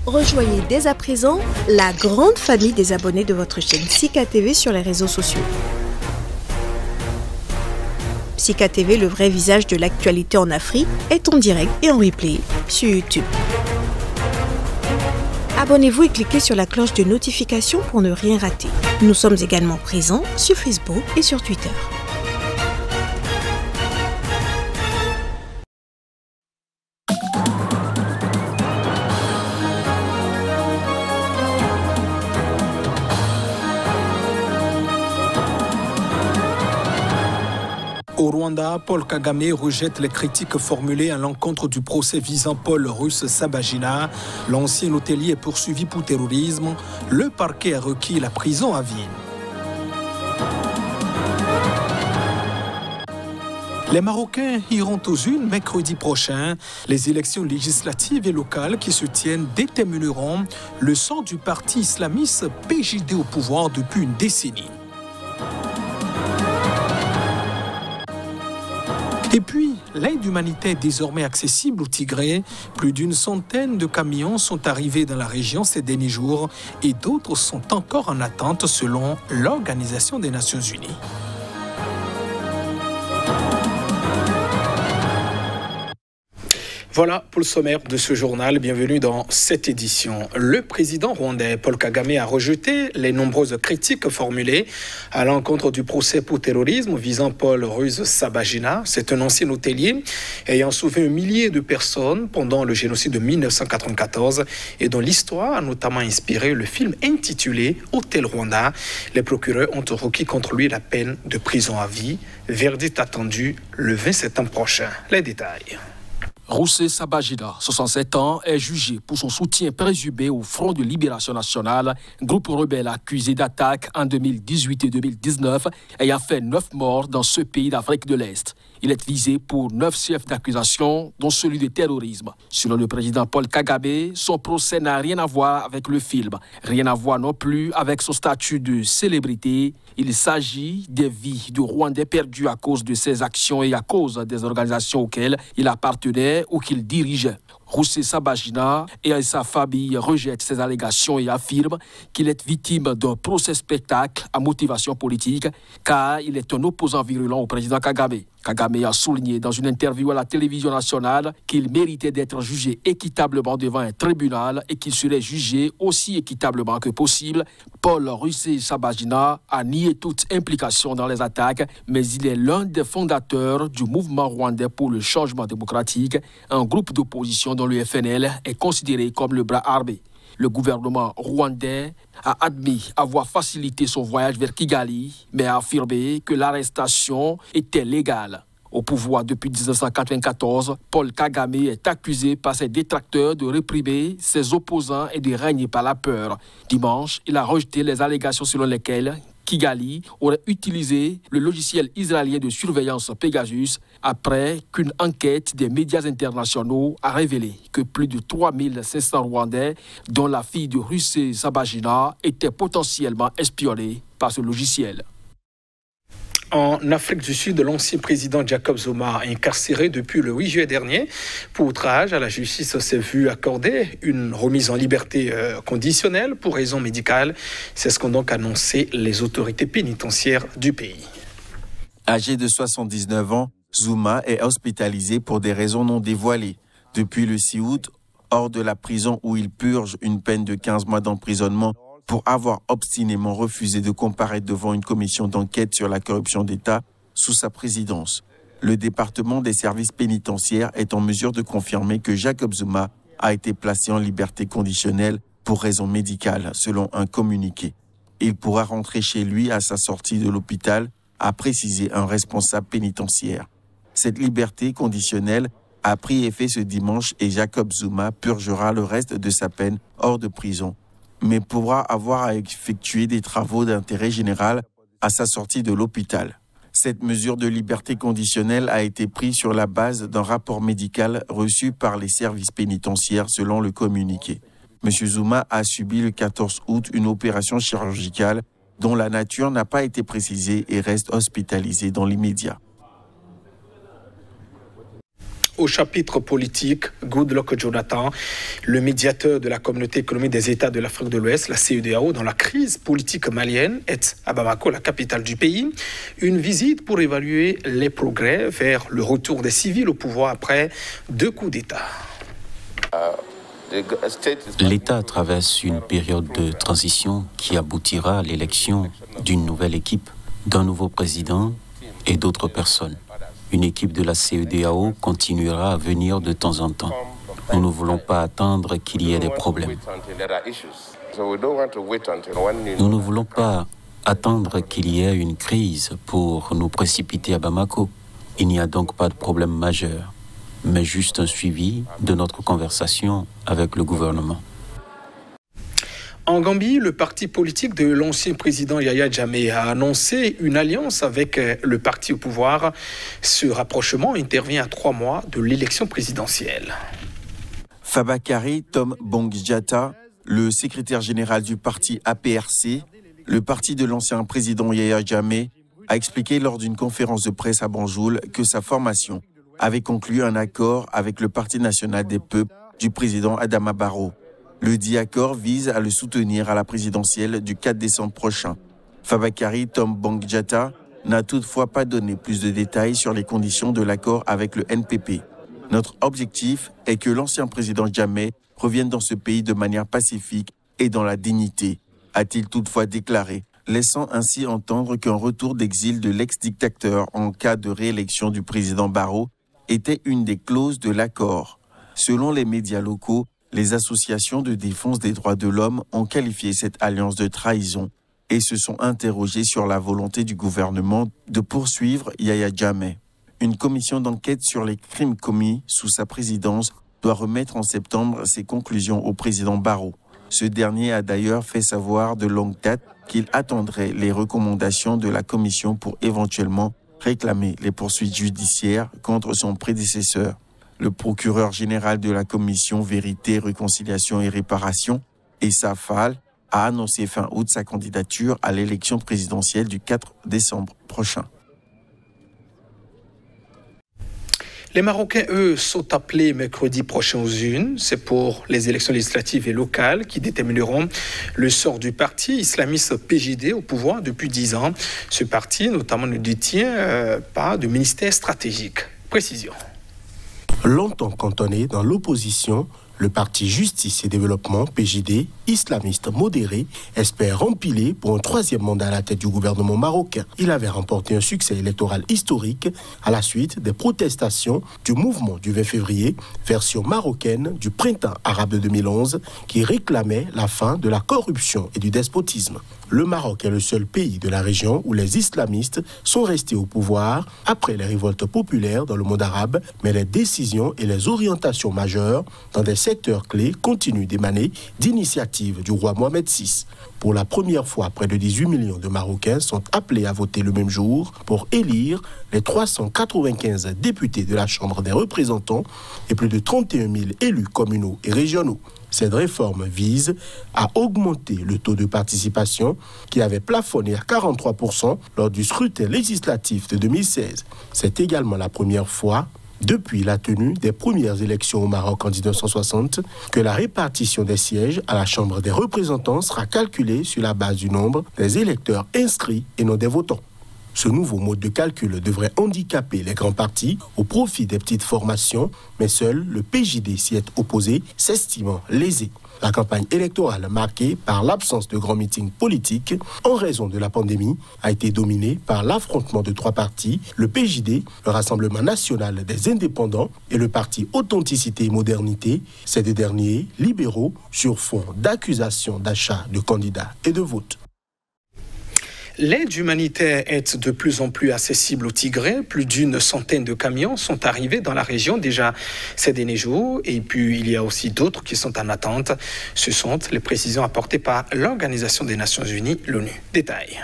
Rejoignez dès à présent la grande famille des abonnés de votre chaîne Sika TV sur les réseaux sociaux. Sika TV, le vrai visage de l'actualité en Afrique, est en direct et en replay sur YouTube. Abonnez-vous et cliquez sur la cloche de notification pour ne rien rater. Nous sommes également présents sur Facebook et sur Twitter. Au Rwanda, Paul Kagame rejette les critiques formulées à l'encontre du procès visant Paul Rusesabagina. L'ancien hôtelier est poursuivi pour terrorisme. Le parquet a requis la prison à vie. Les Marocains iront aux urnes mercredi prochain. Les élections législatives et locales qui se tiennent détermineront le sort du parti islamiste PJD au pouvoir depuis une décennie. Et puis, l'aide humanitaire est désormais accessible au Tigré. Plus d'une centaine de camions sont arrivés dans la région ces derniers jours et d'autres sont encore en attente selon l'Organisation des Nations Unies. Voilà pour le sommaire de ce journal. Bienvenue dans cette édition. Le président rwandais Paul Kagame a rejeté les nombreuses critiques formulées à l'encontre du procès pour terrorisme visant Paul Rusesabagina. C'est un ancien hôtelier ayant sauvé un millier de personnes pendant le génocide de 1994 et dont l'histoire a notamment inspiré le film intitulé Hôtel Rwanda. Les procureurs ont requis contre lui la peine de prison à vie. Verdict attendu le 20 septembre prochain. Les détails. Rusesabagina, 67 ans, est jugé pour son soutien présumé au Front de Libération Nationale, groupe rebelle accusé d'attaque en 2018 et 2019, ayant fait 9 morts dans ce pays d'Afrique de l'Est. Il est visé pour 9 chefs d'accusation, dont celui de terrorisme. Selon le président Paul Kagame, son procès n'a rien à voir avec le film, rien à voir non plus avec son statut de célébrité. Il s'agit des vies de Rwandais perdus à cause de ses actions et à cause des organisations auxquelles il appartenait ou qu'il dirigeait. Rusesabagina et sa famille rejettent ces allégations et affirment qu'il est victime d'un procès spectacle à motivation politique car il est un opposant virulent au président Kagame. Kagame a souligné dans une interview à la télévision nationale qu'il méritait d'être jugé équitablement devant un tribunal et qu'il serait jugé aussi équitablement que possible. Paul Rusesabagina a nié toute implication dans les attaques, mais il est l'un des fondateurs du mouvement rwandais pour le changement démocratique, un groupe d'opposition dont le FNL est considéré comme le bras armé. Le gouvernement rwandais a admis avoir facilité son voyage vers Kigali, mais a affirmé que l'arrestation était légale. Au pouvoir depuis 1994, Paul Kagame est accusé par ses détracteurs de réprimer ses opposants et de régner par la peur. Dimanche, il a rejeté les allégations selon lesquelles Kigali aurait utilisé le logiciel israélien de surveillance Pegasus après qu'une enquête des médias internationaux a révélé que plus de 3500 Rwandais, dont la fille de Rusesabagina, étaient potentiellement espionnés par ce logiciel. En Afrique du Sud, l'ancien président Jacob Zuma, incarcéré depuis le 8 juillet dernier pour outrage à la justice, s'est vu accorder une remise en liberté conditionnelle pour raison médicale. C'est ce qu'ont donc annoncé les autorités pénitentiaires du pays. Âgé de 79 ans, Zuma est hospitalisé pour des raisons non dévoilées. Depuis le 6 août, hors de la prison où il purge une peine de 15 mois d'emprisonnement pour avoir obstinément refusé de comparaître devant une commission d'enquête sur la corruption d'État sous sa présidence. Le département des services pénitentiaires est en mesure de confirmer que Jacob Zuma a été placé en liberté conditionnelle pour raison médicale, selon un communiqué. Il pourra rentrer chez lui à sa sortie de l'hôpital, a précisé un responsable pénitentiaire. Cette liberté conditionnelle a pris effet ce dimanche et Jacob Zuma purgera le reste de sa peine hors de prison, mais pourra avoir à effectuer des travaux d'intérêt général à sa sortie de l'hôpital. Cette mesure de liberté conditionnelle a été prise sur la base d'un rapport médical reçu par les services pénitentiaires selon le communiqué. M. Zuma a subi le 14 août une opération chirurgicale dont la nature n'a pas été précisée et reste hospitalisé dans l'immédiat. au chapitre politique, Goodluck Jonathan, le médiateur de la communauté économique des États de l'Afrique de l'Ouest, la CEDEAO, dans la crise politique malienne, est à Bamako, la capitale du pays. Une visite pour évaluer les progrès vers le retour des civils au pouvoir après 2 coups d'État. L'État traverse une période de transition qui aboutira à l'élection d'une nouvelle équipe, d'un nouveau président et d'autres personnes. Une équipe de la CEDEAO continuera à venir de temps en temps. Nous ne voulons pas attendre qu'il y ait des problèmes. Nous ne voulons pas attendre qu'il y ait une crise pour nous précipiter à Bamako. Il n'y a donc pas de problème majeur, mais juste un suivi de notre conversation avec le gouvernement. En Gambie, le parti politique de l'ancien président Yahya Jammeh a annoncé une alliance avec le parti au pouvoir. Ce rapprochement intervient à 3 mois de l'élection présidentielle. Fabakary Tom Bongjata, le secrétaire général du parti APRC, le parti de l'ancien président Yahya Jammeh, a expliqué lors d'une conférence de presse à Banjul que sa formation avait conclu un accord avec le Parti national des peuples du président Adama Barrow. Le dit accord vise à le soutenir à la présidentielle du 4 décembre prochain. Fabakary Tom Bongjata n'a toutefois pas donné plus de détails sur les conditions de l'accord avec le NPP. Notre objectif est que l'ancien président Jammeh revienne dans ce pays de manière pacifique et dans la dignité, a-t-il toutefois déclaré, laissant ainsi entendre qu'un retour d'exil de l'ex-dictateur en cas de réélection du président Barrow était une des clauses de l'accord. Selon les médias locaux, les associations de défense des droits de l'homme ont qualifié cette alliance de trahison et se sont interrogées sur la volonté du gouvernement de poursuivre Yahya Jammeh. Une commission d'enquête sur les crimes commis sous sa présidence doit remettre en septembre ses conclusions au président Barrow. Ce dernier a d'ailleurs fait savoir de longue date qu'il attendrait les recommandations de la commission pour éventuellement réclamer les poursuites judiciaires contre son prédécesseur. Le procureur général de la commission Vérité, Réconciliation et Réparation, Issa Fall, a annoncé fin août sa candidature à l'élection présidentielle du 4 décembre prochain. Les Marocains, eux, sont appelés mercredi prochain aux urnes. C'est pour les élections législatives et locales qui détermineront le sort du parti islamiste PJD au pouvoir depuis 10 ans. Ce parti, notamment, ne détient pas de ministère stratégique. Précision. Longtemps cantonné dans l'opposition, le parti Justice et Développement, PJD, islamiste modéré, espère empiler pour un 3e mandat à la tête du gouvernement marocain. Il avait remporté un succès électoral historique à la suite des protestations du mouvement du 20 février, version marocaine du printemps arabe de 2011, qui réclamait la fin de la corruption et du despotisme. Le Maroc est le seul pays de la région où les islamistes sont restés au pouvoir après les révoltes populaires dans le monde arabe, mais les décisions et les orientations majeures dans des secteurs clés continuent d'émaner d'initiatives du roi Mohamed VI. Pour la première fois, près de 18 millions de Marocains sont appelés à voter le même jour pour élire les 395 députés de la Chambre des représentants et plus de 31 000 élus communaux et régionaux. Cette réforme vise à augmenter le taux de participation qui avait plafonné à 43% lors du scrutin législatif de 2016. C'est également la première fois depuis la tenue des premières élections au Maroc en 1960 que la répartition des sièges à la Chambre des représentants sera calculée sur la base du nombre des électeurs inscrits et non des votants. Ce nouveau mode de calcul devrait handicaper les grands partis au profit des petites formations, mais seul le PJD s'y est opposé, s'estimant lésé. La campagne électorale marquée par l'absence de grands meetings politiques en raison de la pandémie a été dominée par l'affrontement de 3 partis, le PJD, le Rassemblement national des indépendants et le parti Authenticité et Modernité, ces 2 derniers libéraux sur fond d'accusations d'achat de candidats et de votes. L'aide humanitaire est de plus en plus accessible au Tigré. Plus d'une centaine de camions sont arrivés dans la région déjà ces derniers jours. Et puis, il y a aussi d'autres qui sont en attente. Ce sont les précisions apportées par l'Organisation des Nations Unies, l'ONU. Détail.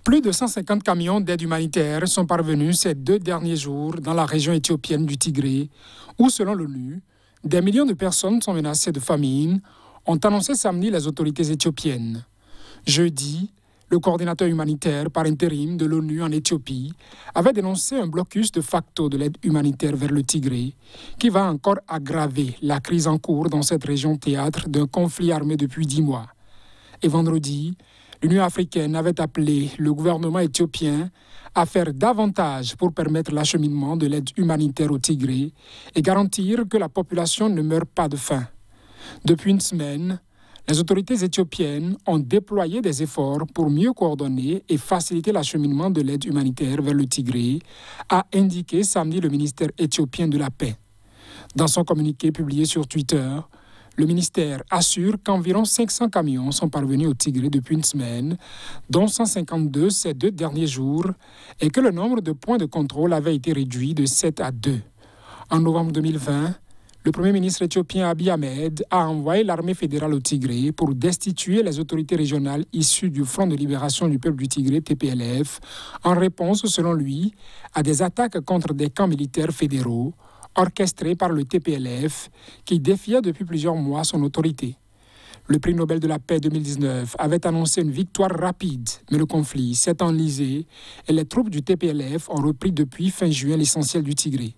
Plus de 150 camions d'aide humanitaire sont parvenus ces 2 derniers jours dans la région éthiopienne du Tigré, où, selon l'ONU, des millions de personnes sont menacées de famine, ont annoncé samedi les autorités éthiopiennes. Jeudi, Le coordinateur humanitaire par intérim de l'ONU en Éthiopie avait dénoncé un blocus de facto de l'aide humanitaire vers le Tigré qui va encore aggraver la crise en cours dans cette région théâtre d'un conflit armé depuis 10 mois. Et vendredi, l'Union africaine avait appelé le gouvernement éthiopien à faire davantage pour permettre l'acheminement de l'aide humanitaire au Tigré et garantir que la population ne meure pas de faim. Depuis une semaine, les autorités éthiopiennes ont déployé des efforts pour mieux coordonner et faciliter l'acheminement de l'aide humanitaire vers le Tigré, a indiqué samedi le ministère éthiopien de la Paix. Dans son communiqué publié sur Twitter, le ministère assure qu'environ 500 camions sont parvenus au Tigré depuis une semaine, dont 152 ces 2 derniers jours, et que le nombre de points de contrôle avait été réduit de 7 à 2. En novembre 2020, le Premier ministre éthiopien Abiy Ahmed a envoyé l'armée fédérale au Tigré pour destituer les autorités régionales issues du Front de libération du peuple du Tigré, TPLF, en réponse, selon lui, à des attaques contre des camps militaires fédéraux orchestrés par le TPLF qui défiait depuis plusieurs mois son autorité. Le prix Nobel de la paix 2019 avait annoncé une victoire rapide, mais le conflit s'est enlisé et les troupes du TPLF ont repris depuis fin juin l'essentiel du Tigré.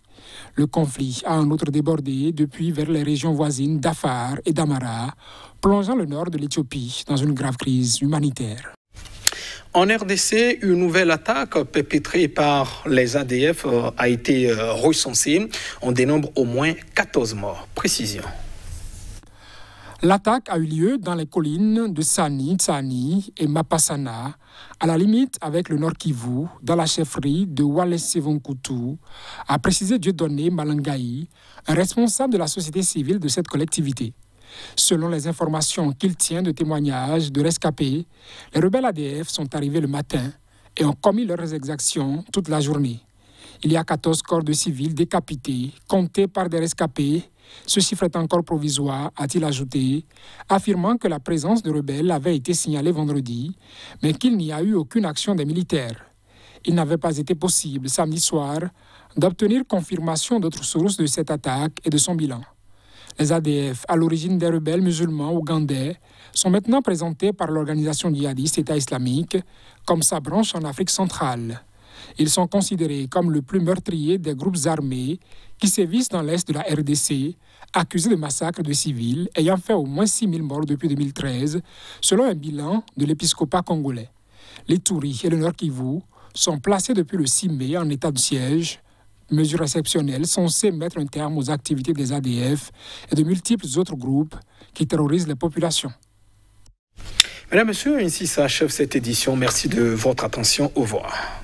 Le conflit a en outre débordé depuis vers les régions voisines d'Afar et d'Amara, plongeant le nord de l'Éthiopie dans une grave crise humanitaire. En RDC, une nouvelle attaque perpétrée par les ADF a été recensée. On dénombre au moins 14 morts. Précision. L'attaque a eu lieu dans les collines de Sani, Tsani et Mapasana, à la limite avec le Nord Kivu, dans la chefferie de Walesevonkutu, a précisé Dieudonné Malangaï, un responsable de la société civile de cette collectivité. Selon les informations qu'il tient de témoignages de rescapés, les rebelles ADF sont arrivés le matin et ont commis leurs exactions toute la journée. Il y a 14 corps de civils décapités, comptés par des rescapés. Ce chiffre est encore provisoire, a-t-il ajouté, affirmant que la présence de rebelles avait été signalée vendredi, mais qu'il n'y a eu aucune action des militaires. Il n'avait pas été possible, samedi soir, d'obtenir confirmation d'autres sources de cette attaque et de son bilan. Les ADF, à l'origine des rebelles musulmans ougandais, sont maintenant présentés par l'organisation djihadiste État islamique comme sa branche en Afrique centrale. Ils sont considérés comme le plus meurtrier des groupes armés qui sévissent dans l'est de la RDC, accusés de massacres de civils, ayant fait au moins 6 000 morts depuis 2013, selon un bilan de l'épiscopat congolais. Les Touris et le Nord Kivu sont placés depuis le 6 mai en état de siège, mesure exceptionnelle censée mettre un terme aux activités des ADF et de multiples autres groupes qui terrorisent les populations. Mesdames, Messieurs, ainsi s'achève cette édition. Merci de votre attention. Au revoir.